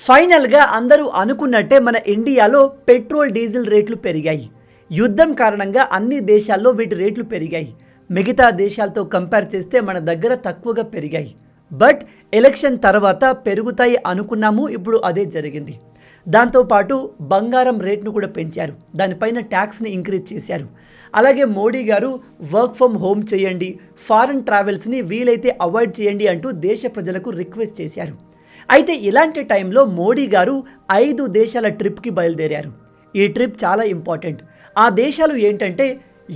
ఫైనల్గా అందరూ అనుకున్నట్టే మన ఇండియాలో పెట్రోల్ డీజిల్ రేట్లు పెరిగాయి. యుద్ధం కారణంగా అన్ని దేశాల్లో వీటి రేట్లు పెరిగాయి. మిగతా దేశాలతో కంపేర్ చేస్తే మన దగ్గర తక్కువగా పెరిగాయి. బట్ ఎలక్షన్ తర్వాత పెరుగుతాయి అనుకున్నాము, ఇప్పుడు అదే జరిగింది. దాంతోపాటు బంగారం రేట్ను కూడా పెంచారు, దానిపైన ట్యాక్స్ని ఇంక్రీజ్ చేశారు. అలాగే మోడీ గారు వర్క్ ఫ్రమ్ హోమ్ చేయండి, ఫారెన్ ట్రావెల్స్ని వీలైతే అవాయిడ్ చేయండి అంటూ దేశ ప్రజలకు రిక్వెస్ట్ చేశారు. అయితే ఇలాంటి టైంలో మోడీ గారు 5 దేశాల ట్రిప్కి బయలుదేరారు. ఈ ట్రిప్ చాలా ఇంపార్టెంట్. ఆ దేశాలు ఏంటంటే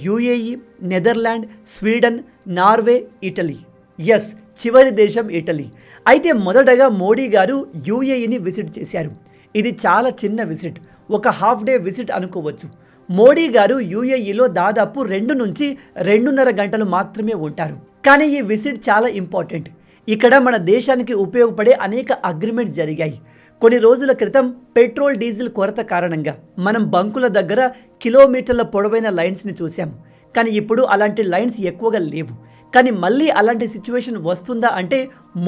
UAE, Netherland, Sweden, Norway, Italy. Yes, చివరి దేశం ఇటలీ. అయితే మొదటగా మోడీ గారు యుఏఈని విజిట్ చేశారు. ఇది చాలా చిన్న విజిట్, ఒక హాఫ్ డే విజిట్ అనుకోవచ్చు. మోడీ గారు యుఏఈలో దాదాపు 2 నుంచి 2.5 గంటలు మాత్రమే ఉంటారు. కానీ ఈ విజిట్ చాలా ఇంపార్టెంట్. ఇక్కడ మన దేశానికి ఉపయోగపడే అనేక అగ్రిమెంట్స్ జరిగాయి. కొన్ని రోజుల క్రితం పెట్రోల్ డీజిల్ కొరత కారణంగా మనం బంకుల దగ్గర కిలోమీటర్ల పొడవైన లైన్స్ని చూసాం. కానీ ఇప్పుడు అలాంటి లైన్స్ ఎక్కువగా లేవు. కానీ మళ్ళీ అలాంటి సిచ్యువేషన్ వస్తుందా అంటే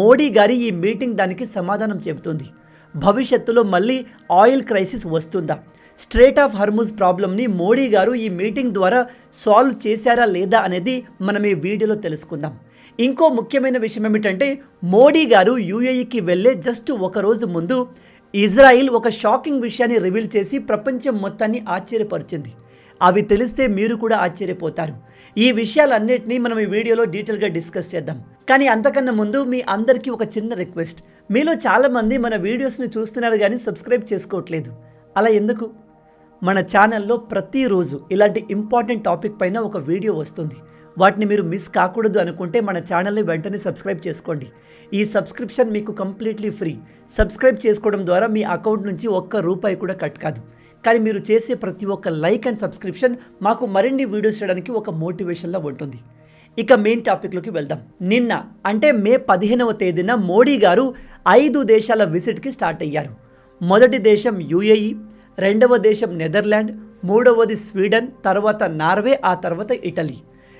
మోడీ గారి ఈ మీటింగ్ దానికి సమాధానం చెబుతుంది. భవిష్యత్తులో మళ్ళీ ఆయిల్ క్రైసిస్ వస్తుందా, స్ట్రేట్ ఆఫ్ హార్ముజ్ ప్రాబ్లమ్ని మోడీ గారు ఈ మీటింగ్ ద్వారా సాల్వ్ చేశారా లేదా అనేది మనం ఈ వీడియోలో తెలుసుకుందాం. ఇంకో ముఖ్యమైన విషయం ఏమిటంటే మోడీ గారు యుఏఈకి వెళ్ళే జస్ట్ ఒక రోజు ముందు ఇజ్రాయిల్ ఒక షాకింగ్ విషయాన్ని రివీల్ చేసి ప్రపంచం మొత్తాన్ని ఆశ్చర్యపరిచింది. అవి తెలిస్తే మీరు కూడా ఆశ్చర్యపోతారు. ఈ విషయాలన్నింటినీ మనం ఈ వీడియోలో డీటెయిల్గా డిస్కస్ చేద్దాం. కానీ అంతకన్నా ముందు మీ అందరికీ ఒక చిన్న రిక్వెస్ట్. మీలో చాలామంది మన వీడియోస్ని చూస్తున్నారు కానీ సబ్స్క్రైబ్ చేసుకోవట్లేదు. అలా ఎందుకు? మన ఛానల్లో ప్రతిరోజు ఇలాంటి ఇంపార్టెంట్ టాపిక్ పైన ఒక వీడియో వస్తుంది. వాటిని మీరు మిస్ కాకూడదు అనుకుంటే మన ఛానల్ని వెంటనే సబ్స్క్రైబ్ చేసుకోండి. ఈ సబ్స్క్రిప్షన్ మీకు కంప్లీట్లీ ఫ్రీ. సబ్స్క్రైబ్ చేసుకోవడం ద్వారా మీ అకౌంట్ నుంచి ₹1 కూడా కట్ కాదు. కానీ మీరు చేసే ప్రతి ఒక్క లైక్ అండ్ సబ్స్క్రిప్షన్ మాకు మరిన్ని వీడియోస్ చేయడానికి ఒక మోటివేషన్లా ఉంటుంది. ఇక మెయిన్ టాపిక్లోకి వెళ్దాం. నిన్న అంటే మే 15వ తేదీన మోడీ గారు 5 దేశాల విజిట్కి స్టార్ట్ అయ్యారు. మొదటి దేశం యుఏఈ, రెండవ దేశం నెదర్లాండ్, మూడవది స్వీడన్, తర్వాత నార్వే, ఆ తర్వాత ఇటలీ.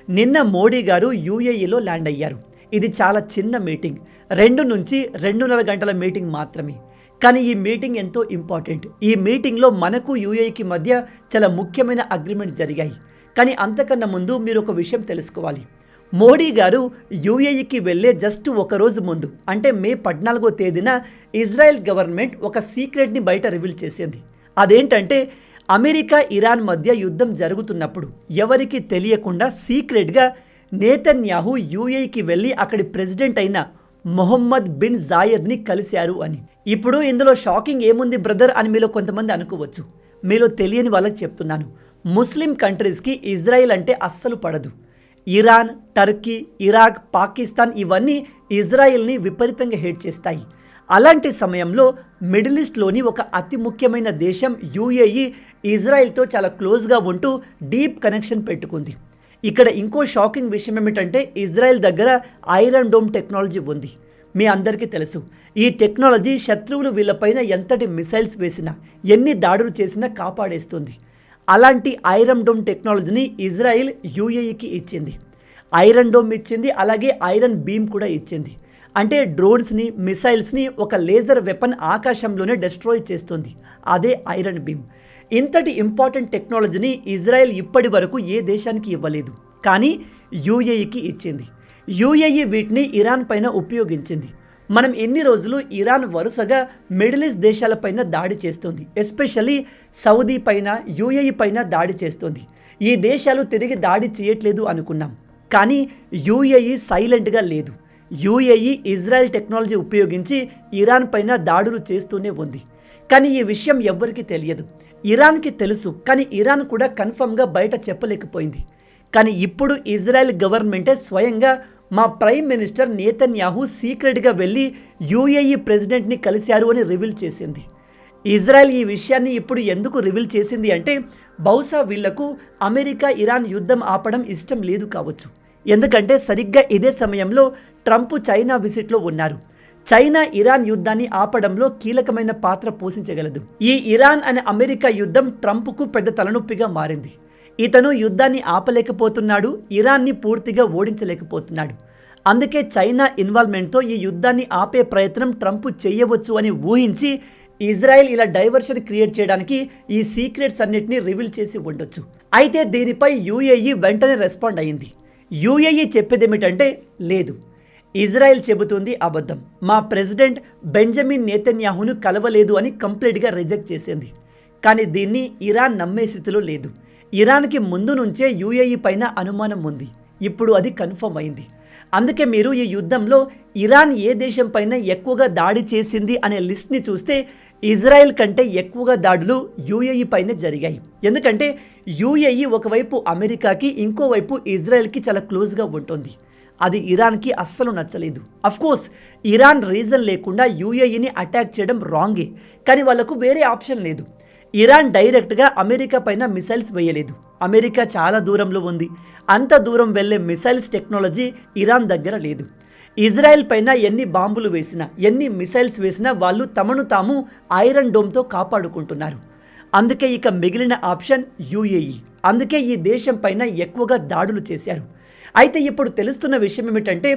నిన్న మోడీ గారు యుఏఈలో ల్యాండ్ అయ్యారు. ఇది చాలా చిన్న మీటింగ్, 2 నుంచి 2.5 గంటల మీటింగ్ మాత్రమే. కానీ ఈ మీటింగ్ ఎంతో ఇంపార్టెంట్. ఈ మీటింగ్లో మనకు యుఏఈకి మధ్య చాలా ముఖ్యమైన అగ్రిమెంట్స్ జరిగాయి. కానీ అంతకన్నా ముందు మీరు ఒక విషయం తెలుసుకోవాలి. మోడీ గారు యుఏఈకి వెళ్ళే జస్ట్ ఒక రోజు ముందు అంటే మే 14వ తేదీన ఇజ్రాయెల్ గవర్నమెంట్ ఒక సీక్రెట్ని బయట రివీల్ చేసింది. అదేంటంటే అమెరికా ఇరాన్ మధ్య యుద్ధం జరుగుతున్నప్పుడు ఎవరికి తెలియకుండా సీక్రెట్గా నేతన్యాహు యుఏఈకి వెళ్ళి అక్కడి ప్రెసిడెంట్ అయిన మొహమ్మద్ బిన్ జాయద్ని కలిశారు అని. ఇప్పుడు ఇందులో షాకింగ్ ఏముంది బ్రదర్ అని మీలో కొంతమంది అనుకోవచ్చు. మీలో తెలియని వాళ్ళకి చెప్తున్నాను. ముస్లిం కంట్రీస్కి ఇజ్రాయిల్ అంటే అస్సలు పడదు. ఇరాన్, టర్కీ, ఇరాక్, పాకిస్తాన్ ఇవన్నీ ఇజ్రాయిల్ని విపరీతంగా హేట్ చేస్తాయి. అలాంటి సమయంలో మిడిల్ ఈస్ట్లోని ఒక అతి ముఖ్యమైన దేశం యుఏఈ ఇజ్రాయిల్తో చాలా క్లోజ్గా ఉంటూ డీప్ కనెక్షన్ పెట్టుకుంది. ఇక్కడ ఇంకో షాకింగ్ విషయం ఏమిటంటే ఇజ్రాయెల్ దగ్గర ఐరన్ డోమ్ టెక్నాలజీ ఉంది. మీ అందరికీ తెలుసు, ఈ టెక్నాలజీ శత్రువులు వీళ్ళపైన ఎంతటి మిసైల్స్ వేసినా, ఎన్ని దాడులు చేసినా కాపాడేస్తుంది. అలాంటి ఐరన్ డోమ్ టెక్నాలజీని ఇజ్రాయిల్ యుఏఈకి ఇచ్చింది. ఐరన్ డోమ్ ఇచ్చింది, అలాగే ఐరన్ బీమ్ కూడా ఇచ్చింది. అంటే డ్రోన్స్ని, మిసైల్స్ని ఒక లేజర్ వెపన్ ఆకాశంలోనే డెస్ట్రాయ్ చేస్తుంది. అదే ఐరన్ బీమ్. ఇంతటి ఇంపార్టెంట్ టెక్నాలజీని ఇజ్రాయెల్ ఇప్పటి వరకు ఏ దేశానికి ఇవ్వలేదు, కానీ యుఏఈకి ఇచ్చింది. యుఏఈ వీటిని ఇరాన్ పైన ఉపయోగించింది. మనం ఎన్ని రోజులు ఇరాన్ వరుసగా మిడిల్ ఈస్ట్ దేశాలపైన దాడి చేస్తుంది, ఎస్పెషల్లీ సౌదీ పైన, యుఏఈ పైన దాడి చేస్తుంది. ఈ దేశాలు తిరిగి దాడి చేయట్లేదు అనుకున్నాం, కానీ యుఏఈ సైలెంట్గా లేదు. యుఏఈ ఇజ్రాయెల్ టెక్నాలజీ ఉపయోగించి ఇరాన్ పైన దాడులు చేస్తూనే ఉంది. కానీ ఈ విషయం ఎవ్వరికీ తెలియదు. ఇరాన్కి తెలుసు, కానీ ఇరాన్ కూడా కన్ఫర్మ్గా బయట చెప్పలేకపోయింది. కానీ ఇప్పుడు ఇజ్రాయెల్ గవర్నమెంటే స్వయంగా మా ప్రైమ్ మినిస్టర్ నేతన్యాహు సీక్రెట్గా వెళ్ళి యుఏఈ ప్రెసిడెంట్ని కలిశారు అని రివీల్ చేసింది. ఇజ్రాయెల్ ఈ విషయాన్ని ఇప్పుడు ఎందుకు రివీల్ చేసింది అంటే బహుశా వీళ్లకు అమెరికా ఇరాన్ యుద్ధం ఆపడం ఇష్టం లేదు కావచ్చు. ఎందుకంటే సరిగ్గా ఇదే సమయంలో ట్రంప్ చైనా విజిట్లో ఉన్నారు. చైనా ఇరాన్ యుద్ధాన్ని ఆపడంలో కీలకమైన పాత్ర పోషించగలదు. ఈ ఇరాన్ అనే అమెరికా యుద్ధం ట్రంప్కు పెద్ద తలనొప్పిగా మారింది. ఇతను యుద్ధాన్ని ఆపలేకపోతున్నాడు, ఇరాన్ని పూర్తిగా ఓడించలేకపోతున్నాడు. అందుకే చైనా ఇన్వాల్వ్మెంట్తో ఈ యుద్ధాన్ని ఆపే ప్రయత్నం ట్రంప్ చేయవచ్చు అని ఊహించి ఇజ్రాయెల్ ఇలా డైవర్షన్ క్రియేట్ చేయడానికి ఈ సీక్రెట్స్ అన్నిటిని రివీల్ చేసి ఉండొచ్చు. అయితే దీనిపై యూఏఈ వెంటనే రెస్పాండ్ అయింది. యూఏఈ చెప్పేదేమిటంటే, లేదు, ఇజ్రాయెల్ చెబుతుంది అబద్ధం, మా ప్రెసిడెంట్ బెంజమిన్ నేతన్యాహును కలవలేదు అని కంప్లీట్గా రిజెక్ట్ చేసింది. కానీ దీన్ని ఇరాన్ నమ్మే స్థితిలో లేదు. ఇరాన్కి ముందు నుంచే యూఏఈ పైన అనుమానం ఉంది. ఇప్పుడు అది కన్ఫర్మ్ అయింది. అందుకే మీరు ఈ యుద్ధంలో ఇరాన్ ఏ దేశం పైన ఎక్కువగా దాడి చేసింది అనే లిస్ట్ని చూస్తే ఇజ్రాయెల్ కంటే ఎక్కువగా దాడులు యూఏఈ పైన జరిగాయి. ఎందుకంటే యూఏఈ ఒకవైపు అమెరికాకి, ఇంకోవైపు ఇజ్రాయెల్కి చాలా క్లోజ్గా ఉంటుంది. అది ఇరాన్కి అస్సలు నచ్చలేదు. అఫ్కోర్స్ ఇరాన్ రీజన్ లేకుండా యూఏఈని అటాక్ చేయడం రాంగే, కానీ వాళ్ళకు వేరే ఆప్షన్ లేదు. ఇరాన్ డైరెక్ట్గా అమెరికా పైన మిసైల్స్ వేయలేదు. అమెరికా చాలా దూరంలో ఉంది. అంత దూరం వెళ్ళే మిసైల్స్ టెక్నాలజీ ఇరాన్ దగ్గర లేదు. ఇజ్రాయెల్ పైన ఎన్ని బాంబులు వేసినా, ఎన్ని మిసైల్స్ వేసినా వాళ్ళు తమను తాము ఐరన్ డోమ్తో కాపాడుకుంటున్నారు. అందుకే ఇక మిగిలిన ఆప్షన్ యూఏఈ. అందుకే ఈ దేశం పైన ఎక్కువగా దాడులు చేశారు. అయితే ఇప్పుడు తెలుస్తున్న విషయం ఏమిటంటే,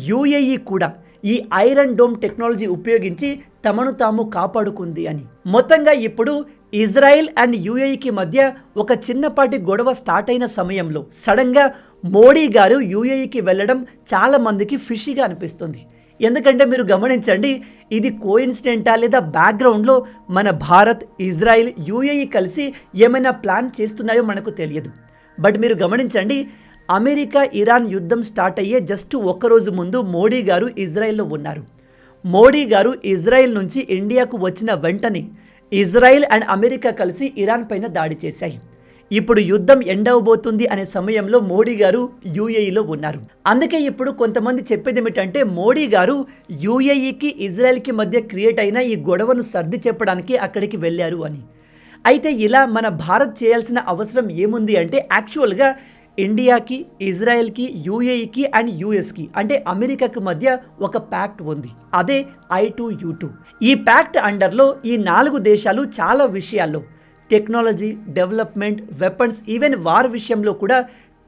యూఏఈ కూడా ఈ ఐరన్ డోమ్ టెక్నాలజీ ఉపయోగించి తమను తాము కాపాడుకుంది అని. మొత్తంగా ఇప్పుడు ఇజ్రాయెల్ అండ్ యూఏఈకి మధ్య ఒక చిన్నపాటి గొడవ స్టార్ట్ అయిన సమయంలో సడన్గా మోడీ గారు యూఏఈకి వెళ్ళడం చాలా మందికి ఫిషీగా అనిపిస్తుంది. ఎందుకంటే మీరు గమనించండి, ఇది కోఇన్సిడెంటా లేదా బ్యాక్గ్రౌండ్లో మన భారత్, ఇజ్రాయెల్, యూఏఈ కలిసి ఏమైనా ప్లాన్ చేస్తున్నాయో మనకు తెలియదు. బట్ మీరు గమనించండి, అమెరికా ఇరాన్ యుద్ధం స్టార్ట్ అయ్యే జస్ట్ ఒక్కరోజు ముందు మోడీ గారు ఇజ్రాయెల్లో ఉన్నారు. మోడీ గారు ఇజ్రాయెల్ నుంచి ఇండియాకు వచ్చిన వెంటనే ఇజ్రాయెల్ అండ్ అమెరికా కలిసి ఇరాన్ పైన దాడి చేశాయి. ఇప్పుడు యుద్ధం ఎండ్ అవబోతుంది అనే సమయంలో మోడీ గారు యూఏఈలో ఉన్నారు. అందుకే ఇప్పుడు కొంతమంది చెప్పేది ఏమిటంటే, మోడీ గారు యూఏఈకి ఇజ్రాయెల్కి మధ్య క్రియేట్ అయిన ఈ గొడవను సర్ది చెప్పడానికి అక్కడికి వెళ్ళారు అని. అయితే ఇలా మన భారత్ చేయాల్సిన అవసరం ఏముంది అంటే, యాక్చువల్గా ఇండియాకి, ఇజ్రాయెల్కి, యూఏఈకి అండ్ యూఎస్కి అంటే అమెరికాకి మధ్య ఒక ప్యాక్ట్ ఉంది. అదే I2U2. ఈ ప్యాక్ట్ అండర్లో ఈ 4 దేశాలు చాలా విషయాల్లో technology, development, weapons, even war విషయంలో కూడా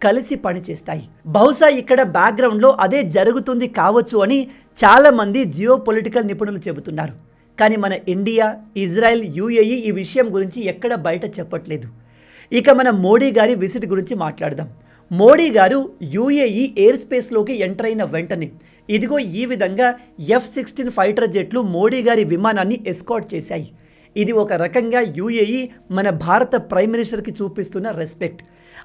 కలిసి పనిచేస్తాయి. బహుశా ఇక్కడ బ్యాక్గ్రౌండ్లో అదే జరుగుతుంది కావచ్చు అని చాలామంది జియో పొలిటికల్ నిపుణులు చెబుతున్నారు. కానీ మన ఇండియా, ఇజ్రాయెల్, యూఏఈ ఈ విషయం గురించి ఎక్కడ బయట చెప్పట్లేదు. ఇక మన మోడీ గారి విజిట్ గురించి మాట్లాడదాం. మోడీ గారు యూఏఈ ఎయిర్ స్పేస్లోకి ఎంటర్ అయిన వెంటనే ఇదిగో ఈ విధంగా F-16 ఫైటర్ జెట్లు మోడీ గారి విమానాన్ని ఎస్కార్ట్ చేశాయి. ఇది ఒక రకంగా యూఏఈ మన భారత ప్రైమ్ మినిస్టర్కి చూపిస్తున్న రెస్పెక్ట్.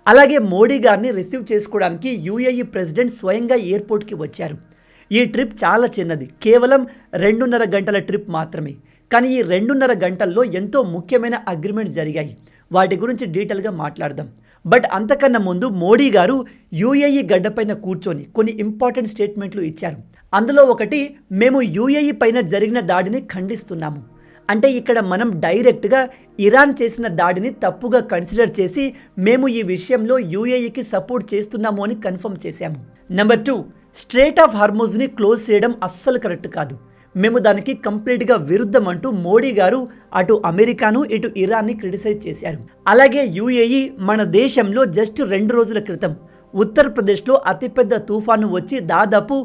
అలాగే మోడీ గారిని రిసీవ్ చేసుకోవడానికి యూఏఈ ప్రెసిడెంట్ స్వయంగా ఎయిర్పోర్ట్కి వచ్చారు. ఈ ట్రిప్ చాలా చిన్నది, కేవలం 2.5 గంటల ట్రిప్ మాత్రమే. కానీ ఈ 2.5 గంటల్లో ఎంతో ముఖ్యమైన అగ్రిమెంట్ జరిగాయి. వాటి గురించి డీటెయిల్గా మాట్లాడదాం. బట్ అంతకన్నా ముందు మోడీ గారు యూఏఈ గడ్డపైన కూర్చొని కొన్ని ఇంపార్టెంట్ స్టేట్మెంట్లు ఇచ్చారు. అందులో ఒకటి, మేము యూఏఈ పైన జరిగిన దాడిని ఖండిస్తున్నాము. అంటే ఇక్కడ మనం డైరెక్ట్గా ఇరాన్ చేసిన దాడిని తప్పుగా కన్సిడర్ చేసి మేము ఈ విషయంలో యూఏఈకి సపోర్ట్ చేస్తున్నాము అని కన్ఫర్మ్ చేశాము. నెంబర్ 2, స్ట్రెయిట్ ఆఫ్ హార్మోజ్ని క్లోజ్ చేయడం అస్సలు కరెక్ట్ కాదు, మేము దానికి కంప్లీట్గా విరుద్ధం అంటూ మోడీ గారు అటు అమెరికాను, ఇటు ఇరాన్ని క్రిటిసైజ్ చేశారు. అలాగే యూఏఈ మన దేశంలో జస్ట్ 2 రోజుల క్రితం ఉత్తరప్రదేశ్లో అతిపెద్ద తుఫాను వచ్చి దాదాపు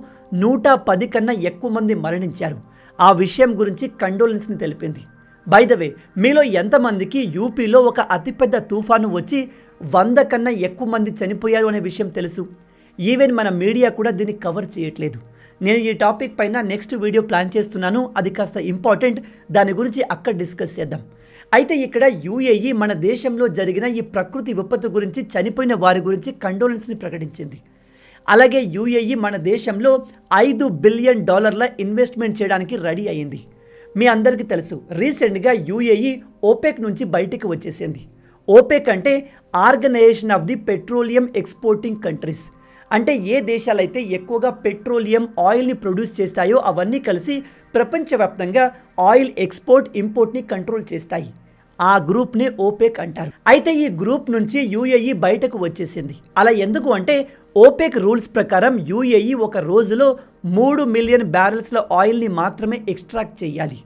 110 కన్నా ఎక్కువ మంది మరణించారు. ఆ విషయం గురించి కండోలెన్స్ని తెలిపింది. బై ద వే, మీలో ఎంతమందికి యూపీలో ఒక అతిపెద్ద తుఫాను వచ్చి 100 కన్నా ఎక్కువ మంది చనిపోయారు అనే విషయం తెలుసు? ఈవెన్ మన మీడియా కూడా దీన్ని కవర్ చేయట్లేదు. నేను ఈ టాపిక్ పైన నెక్స్ట్ వీడియో ప్లాన్ చేస్తున్నాను, అది కాస్త ఇంపార్టెంట్, దాని గురించి అక్కడ డిస్కస్ చేద్దాం. అయితే ఇక్కడ యూఏఈ మన దేశంలో జరిగిన ఈ ప్రకృతి విపత్తు గురించి, చనిపోయిన వారి గురించి కండోలెన్స్ని ప్రకటించింది. అలాగే యూఏఈ మన దేశంలో $5 బిలియన్ ఇన్వెస్ట్మెంట్ చేయడానికి రెడీ అయింది. మీ అందరికీ తెలుసు, రీసెంట్గా యూఏఈ ఓపెక్ నుంచి బయటికి వచ్చేసింది. ఓపెక్ అంటే organisation of the petroleum exporting countries. అంటే ఏ దేశాలైతే ఎక్కువగా పెట్రోలియం, ఆయిల్ని ప్రొడ్యూస్ చేస్తాయో అవన్నీ కలిసి ప్రపంచవ్యాప్తంగా ఆయిల్ ఎక్స్పోర్ట్, ఇంపోర్ట్ని కంట్రోల్ చేస్తాయి. ఆ గ్రూప్ని ఓపెక్ అంటారు. అయితే ఈ గ్రూప్ నుంచి యూఏఈ బయటకు వచ్చేసింది. అలా ఎందుకు అంటే, ఓపెక్ రూల్స్ ప్రకారం యూఏఈ ఒక రోజులో 3 మిలియన్ బ్యారెల్స్ల ఆయిల్ని మాత్రమే ఎక్స్ట్రాక్ట్ చేయాలి.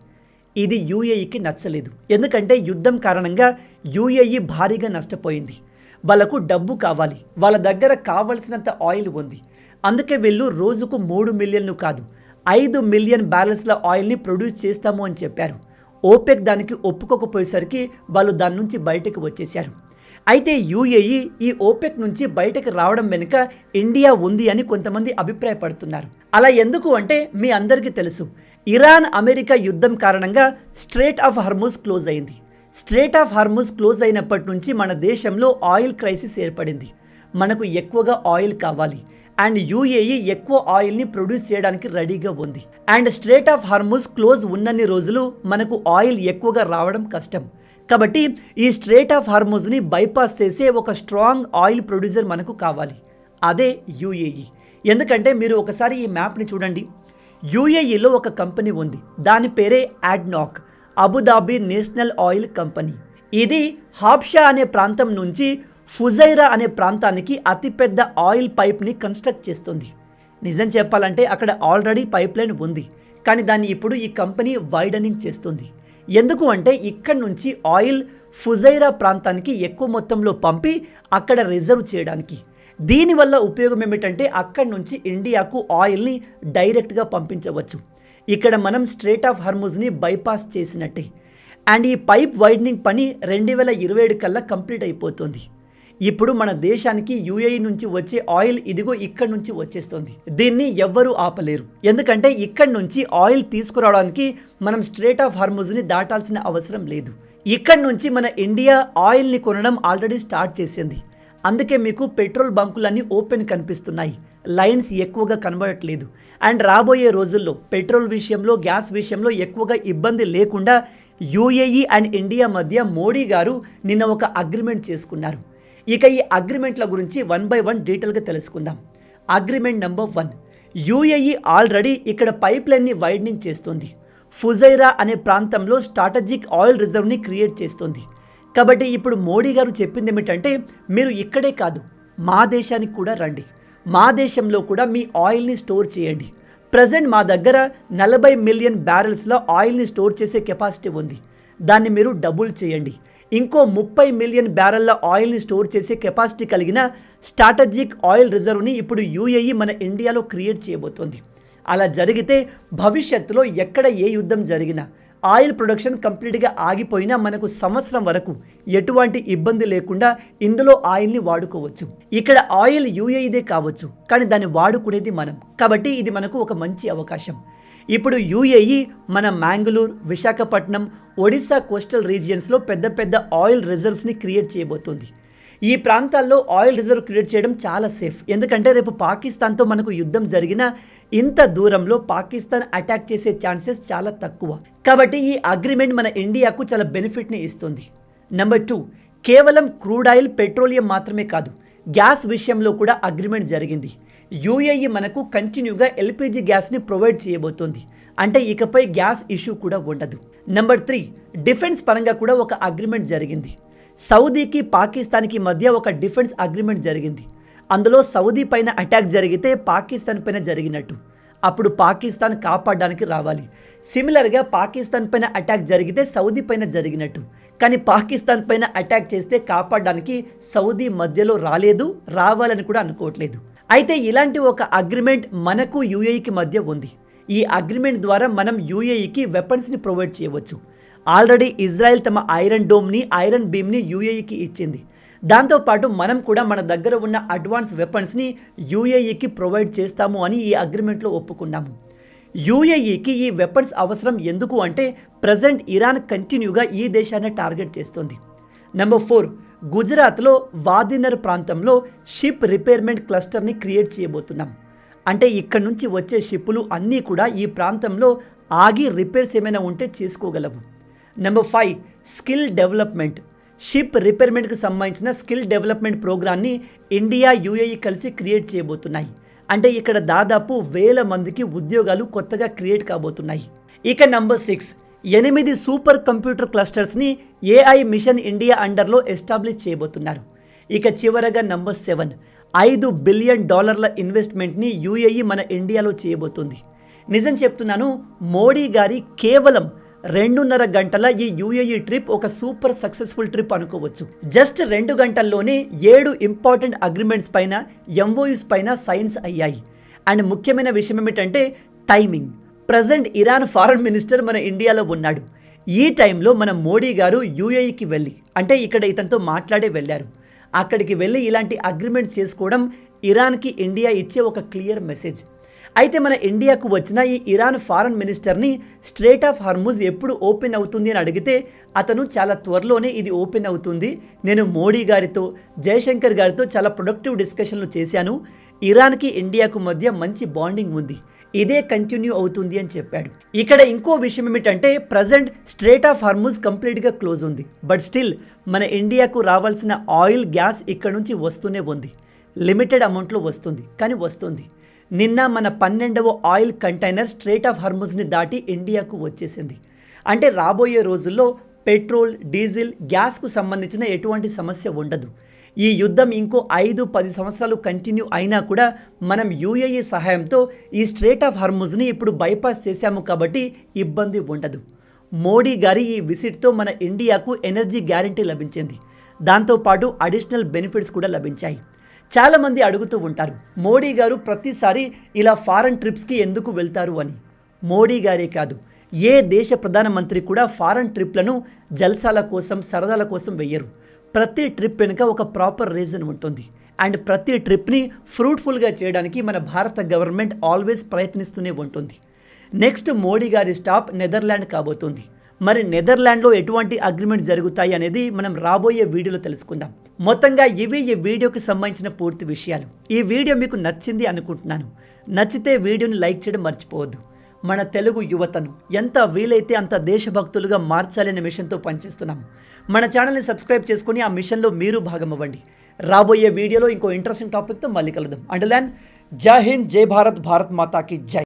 ఇది యూఏఈకి నచ్చలేదు. ఎందుకంటే యుద్ధం కారణంగా యూఏఈ భారీగా నష్టపోయింది. వాళ్ళకు డబ్బు కావాలి, వాళ్ళ దగ్గర కావలసినంత ఆయిల్ ఉంది. అందుకే వీళ్ళు రోజుకు 3 మిలియన్లు కాదు, 5 మిలియన్ బ్యారెల్స్ల ఆయిల్ని ప్రొడ్యూస్ చేస్తాము అని చెప్పారు. ఓపెక్ దానికి ఒప్పుకోకపోయేసరికి వాళ్ళు దాని నుంచి బయటకు వచ్చేశారు. అయితే యూఏఈ ఈ ఓపెక్ నుంచి బయటకు రావడం వెనుక ఇండియా ఉంది అని కొంతమంది అభిప్రాయపడుతున్నారు. అలా ఎందుకు అంటే మీ అందరికీ తెలుసు, ఇరాన్ అమెరికా యుద్ధం కారణంగా స్ట్రెయిట్ ఆఫ్ హార్ముజ్ క్లోజ్ అయింది. స్ట్రెయిట్ ఆఫ్ హార్ముజ్ క్లోజ్ అయినప్పటి నుంచి మన దేశంలో ఆయిల్ క్రైసిస్ ఏర్పడింది. మనకు ఎక్కువగా ఆయిల్ కావాలి అండ్ యూఏఈ ఎక్కువ ఆయిల్ని ప్రొడ్యూస్ చేయడానికి రెడీగా ఉంది. And strait of Hormuz close ఉన్నన్ని రోజులు మనకు ఆయిల్ ఎక్కువగా రావడం కష్టం. కాబట్టి ఈ స్ట్రెయిట్ ఆఫ్ హార్ముజ్ని బైపాస్ చేసే ఒక స్ట్రాంగ్ ఆయిల్ ప్రొడ్యూసర్ మనకు కావాలి, అదే యూఏఈ. ఎందుకంటే మీరు ఒకసారి ఈ మ్యాప్ని చూడండి. యూఏఈలో ఒక కంపెనీ ఉంది, దాని పేరే యాడ్నాక్, అబుదాబి నేషనల్ ఆయిల్ కంపెనీ. ఇది హాబ్షా అనే ప్రాంతం నుంచి ఫుజైరా అనే ప్రాంతానికి అతిపెద్ద ఆయిల్ పైప్ని కన్స్ట్రక్ట్ చేస్తుంది. నిజం చెప్పాలంటే అక్కడ ఆల్రెడీ పైప్ లైన్ ఉంది, కానీ దాన్ని ఇప్పుడు ఈ కంపెనీ వైడనింగ్ చేస్తుంది. ఎందుకు అంటే ఇక్కడ నుంచి ఆయిల్ ఫుజైరా ప్రాంతానికి ఎక్కువ మొత్తంలో పంపి అక్కడ రిజర్వ్ చేయడానికి. దీనివల్ల ఉపయోగం ఏమిటంటే అక్కడి నుంచి ఇండియాకు ఆయిల్ని డైరెక్ట్గా పంపించవచ్చు. ఇక్కడ మనం స్ట్రెయిట్ ఆఫ్ హార్ముజ్ని బైపాస్ చేసినట్టే. అండ్ ఈ పైప్ వైడనింగ్ పని 2027 కల్లా కంప్లీట్ అయిపోతుంది. ఇప్పుడు మన దేశానికి యూఏఈ నుంచి వచ్చే ఆయిల్ ఇదిగో ఇక్కడ నుంచి వచ్చేస్తుంది. దీన్ని ఎవ్వరూ ఆపలేరు, ఎందుకంటే ఇక్కడ నుంచి ఆయిల్ తీసుకురావడానికి మనం స్ట్రెయిట్ ఆఫ్ హార్ముజ్ని దాటాల్సిన అవసరం లేదు. ఇక్కడ నుంచి మన ఇండియా ఆయిల్ని కొనడం ఆల్రెడీ స్టార్ట్ చేసింది. అందుకే మీకు పెట్రోల్ బంకులన్నీ ఓపెన్ కనిపిస్తున్నాయి, లైన్స్ ఎక్కువగా కనబడట్లేదు. అండ్ రాబోయే రోజుల్లో పెట్రోల్ విషయంలో, గ్యాస్ విషయంలో ఎక్కువగా ఇబ్బంది లేకుండా యూఏఈ అండ్ ఇండియా మధ్య మోడీ గారు నిన్న ఒక అగ్రిమెంట్ చేసుకున్నారు. ఇక ఈ అగ్రిమెంట్ల గురించి 1 by 1 డీటెయిల్గా తెలుసుకుందాం. అగ్రిమెంట్ నెంబర్ 1, యూఏఈ ఆల్రెడీ ఇక్కడ పైప్ లైన్ని వైడనింగ్ చేస్తుంది. ఫుజైరా అనే ప్రాంతంలో స్ట్రాటజిక్ ఆయిల్ రిజర్వ్ని క్రియేట్ చేస్తుంది. కాబట్టి ఇప్పుడు మోడీ గారు చెప్పింది ఏమిటంటే, మీరు ఇక్కడే కాదు మా దేశానికి కూడా రండి, మా దేశంలో కూడా మీ ఆయిల్ని స్టోర్ చేయండి. ప్రజెంట్ మా దగ్గర 40 మిలియన్ బ్యారెల్స్లో ఆయిల్ని స్టోర్ చేసే కెపాసిటీ ఉంది, దాన్ని మీరు డబుల్ చేయండి. ఇంకో 30 మిలియన్ బ్యారెల్ల ఆయిల్ని స్టోర్ చేసే కెపాసిటీ కలిగిన స్ట్రాటజిక్ ఆయిల్ రిజర్వ్ని ఇప్పుడు యూఏఈ మన ఇండియాలో క్రియేట్ చేయబోతోంది. అలా జరిగితే భవిష్యత్తులో ఎక్కడ ఏ యుద్ధం జరిగినా, ఆయిల్ ప్రొడక్షన్ కంప్లీట్గా ఆగిపోయినా మనకు సంవత్సరం వరకు ఎటువంటి ఇబ్బంది లేకుండా ఇందులో ఆయిల్ని వాడుకోవచ్చు. ఇక్కడ ఆయిల్ యూఏఈదే కావచ్చు, కానీ దాన్ని వాడుకునేది మనం. కాబట్టి ఇది మనకు ఒక మంచి అవకాశం. ఇప్పుడు యూఏఈ మన మ్యాంగ్లూర్, విశాఖపట్నం, ఒడిశా కోస్టల్ రీజియన్స్లో పెద్ద పెద్ద ఆయిల్ రిజర్వ్స్ని క్రియేట్ చేయబోతుంది. ఈ ప్రాంతాల్లో ఆయిల్ రిజర్వ్ క్రియేట్ చేయడం చాలా సేఫ్, ఎందుకంటే రేపు పాకిస్తాన్తో మనకు యుద్ధం జరిగినా ఇంత దూరంలో పాకిస్తాన్ అటాక్ చేసే ఛాన్సెస్ చాలా తక్కువ. కాబట్టి ఈ అగ్రిమెంట్ మన ఇండియాకు చాలా బెనిఫిట్ని ఇస్తుంది. నెంబర్ 2, కేవలం క్రూడ్ ఆయిల్, పెట్రోలియం మాత్రమే కాదు, గ్యాస్ విషయంలో కూడా అగ్రిమెంట్ జరిగింది. యూఏఈ మనకు కంటిన్యూగా ఎల్పిజి గ్యాస్ని ప్రొవైడ్ చేయబోతోంది, అంటే ఇకపై గ్యాస్ ఇష్యూ కూడా ఉండదు. నెంబర్ 3, డిఫెన్స్ పరంగా కూడా ఒక అగ్రిమెంట్ జరిగింది. సౌదీకి పాకిస్తాన్కి మధ్య ఒక డిఫెన్స్ అగ్రిమెంట్ జరిగింది. అందులో సౌదీ పైన అటాక్ జరిగితే పాకిస్తాన్ పైన జరిగినట్టు, అప్పుడు పాకిస్తాన్ కాపాడడానికి రావాలి. సిమిలర్గా పాకిస్తాన్ పైన అటాక్ జరిగితే సౌదీ పైన జరిగినట్టు, కానీ పాకిస్తాన్ పైన అటాక్ చేస్తే కాపాడడానికి సౌదీ మధ్యలో రాలేదు, రావాలని కూడా అనుకోవట్లేదు. అయితే ఇలాంటి ఒక అగ్రిమెంట్ మనకు యూఏఈకి మధ్య ఉంది. ఈ అగ్రిమెంట్ ద్వారా మనం యూఏఈకి వెపన్స్ని ప్రొవైడ్ చేయవచ్చు. ఆల్రెడీ ఇజ్రాయెల్ తమ ఐరన్ డోమ్ని, ఐరన్ బీమ్ని యూఏఈకి ఇచ్చింది. దాంతోపాటు మనం కూడా మన దగ్గర ఉన్న అడ్వాన్స్ వెపన్స్ని యూఏఈకి ప్రొవైడ్ చేస్తాము అని ఈ అగ్రిమెంట్లో ఒప్పుకున్నాము. యూఏఈకి ఈ వెపన్స్ అవసరం ఎందుకు అంటే, ప్రజెంట్ ఇరాన్ కంటిన్యూగా ఈ దేశాన్ని టార్గెట్ చేస్తుంది. నెంబర్ 4, గుజరాత్లో వాదినర్ ప్రాంతంలో షిప్ రిపేర్మెంట్ క్లస్టర్ని క్రియేట్ చేయబోతున్నాం. అంటే ఇక్కడ నుంచి వచ్చే షిప్పులు అన్నీ కూడా ఈ ప్రాంతంలో ఆగి రిపేర్స్ ఏమైనా ఉంటే చేసుకోగలవు. Number 5, skill development. షిప్ రిపేర్మెంట్కి సంబంధించిన స్కిల్ డెవలప్మెంట్ ప్రోగ్రామ్ని ఇండియా, యూఏఈ కలిసి క్రియేట్ చేయబోతున్నాయి. అంటే ఇక్కడ దాదాపు 1000 మందికి ఉద్యోగాలు కొత్తగా క్రియేట్ కాబోతున్నాయి. ఇక నెంబర్ 6, 8 సూపర్ కంప్యూటర్ క్లస్టర్స్ని ఏఐ మిషన్ ఇండియా అండర్లో ఎస్టాబ్లిష్ చేయబోతున్నారు. ఇక చివరగా నెంబర్ 7, $5 బిలియన్ ఇన్వెస్ట్మెంట్ని యూఏఈ మన ఇండియాలో చేయబోతుంది. నిజం చెప్తున్నాను, మోడీ గారి కేవలం 2.5 గంటల ఈ యూఏఈ ట్రిప్ ఒక సూపర్ సక్సెస్ఫుల్ ట్రిప్ అనుకోవచ్చు. జస్ట్ 2 గంటల్లోనే 7 ఇంపార్టెంట్ అగ్రిమెంట్స్ పైన, ఎంఓయూస్ పైన సైన్స్ అయ్యాయి. అండ్ ముఖ్యమైన విషయం ఏమిటంటే timing. Present Iran foreign minister మన ఇండియాలో ఉన్నాడు. ఈ టైంలో మన మోడీ గారు యూఏఈకి వెళ్ళి, అంటే ఇక్కడ ఇతనితో మాట్లాడే వెళ్ళారు. అక్కడికి వెళ్ళి ఇలాంటి అగ్రిమెంట్స్ చేసుకోవడం ఇరాన్కి ఇండియా ఇచ్చే ఒక క్లియర్ మెసేజ్. అయితే మన ఇండియాకు వచ్చిన ఈ ఇరాన్ ఫారెన్ మినిస్టర్ని స్ట్రేట్ ఆఫ్ హార్ముజ్ ఎప్పుడు ఓపెన్ అవుతుంది అని అడిగితే అతను చాలా త్వరలోనే ఇది ఓపెన్ అవుతుంది, నేను మోడీ గారితో జయశంకర్ గారితో చాలా ప్రొడక్టివ్ డిస్కషన్లు చేశాను, ఇరాన్కి ఇండియాకు మధ్య మంచి బాండింగ్ ఉంది, ఇదే కంటిన్యూ అవుతుంది అని చెప్పాడు. ఇక్కడ ఇంకో విషయం ఏమిటంటే ప్రజెంట్ స్ట్రేట్ ఆఫ్ హార్ముజ్ కంప్లీట్గా క్లోజ్ ఉంది. బట్ స్టిల్ మన ఇండియాకు రావాల్సిన ఆయిల్ గ్యాస్ ఇక్కడ నుంచి వస్తూనే ఉంది. లిమిటెడ్ అమౌంట్లో వస్తుంది, కానీ వస్తుంది. నిన్న మన 12వ ఆయిల్ కంటైనర్ స్ట్రేట్ ఆఫ్ హార్ముజ్ని దాటి ఇండియాకు వచ్చేసింది. అంటే రాబోయే రోజుల్లో పెట్రోల్, డీజిల్, గ్యాస్కు సంబంధించిన ఎటువంటి సమస్య ఉండదు. ఈ యుద్ధం ఇంకో 5-10 సంవత్సరాలు కంటిన్యూ అయినా కూడా మనం యూఏఈ సహాయంతో ఈ స్ట్రేట్ ఆఫ్ హార్ముజ్ని ఇప్పుడు బైపాస్ చేశాము కాబట్టి ఇబ్బంది ఉండదు. మోడీ గారి ఈ విజిట్తో మన ఇండియాకు ఎనర్జీ గ్యారంటీ లభించింది. దాంతోపాటు అడిషనల్ బెనిఫిట్స్ కూడా లభించాయి. చాలామంది అడుగుతూ ఉంటారు, మోడీ గారు ప్రతిసారి ఇలా ఫారెన్ ట్రిప్స్కి ఎందుకు వెళ్తారు అని. మోడీ గారే కాదు, ఏ దేశ ప్రధానమంత్రి కూడా ఫారెన్ ట్రిప్లను జల్సాల కోసం, సరదాల కోసం వెయ్యరు. ప్రతి ట్రిప్ వెనుక ఒక ప్రాపర్ రీజన్ ఉంటుంది. అండ్ ప్రతి ట్రిప్ని ఫ్రూట్ఫుల్గా చేయడానికి మన భారత గవర్నమెంట్ ఆల్వేస్ ప్రయత్నిస్తూనే ఉంటుంది. నెక్స్ట్ మోడీ గారి స్టాప్ నెదర్లాండ్ కాబోతుంది. మరి నెదర్లాండ్లో ఎటువంటి అగ్రిమెంట్ జరుగుతాయి అనేది మనం రాబోయే వీడియోలో తెలుసుకుందాం. మొత్తంగా ఇవి ఈ వీడియోకి సంబంధించిన పూర్తి విషయాలు. ఈ వీడియో మీకు నచ్చింది అనుకుంటున్నాను. నచ్చితే వీడియోని లైక్ చేయడం మర్చిపోవద్దు. మన తెలుగు యువతను ఎంత వీలైతే అంత దేశభక్తులుగా మార్చాలనే మిషన్తో పనిచేస్తున్నాము. మన ఛానల్ని సబ్స్క్రైబ్ చేసుకుని ఆ మిషన్లో మీరు భాగం అవ్వండి. రాబోయే వీడియోలో ఇంకో ఇంట్రెస్టింగ్ టాపిక్తో మళ్ళీ కలుద్దాం. అంటిల్ దెన్, జై హింద్, జై భారత్, భారత్ మాతాకి జై.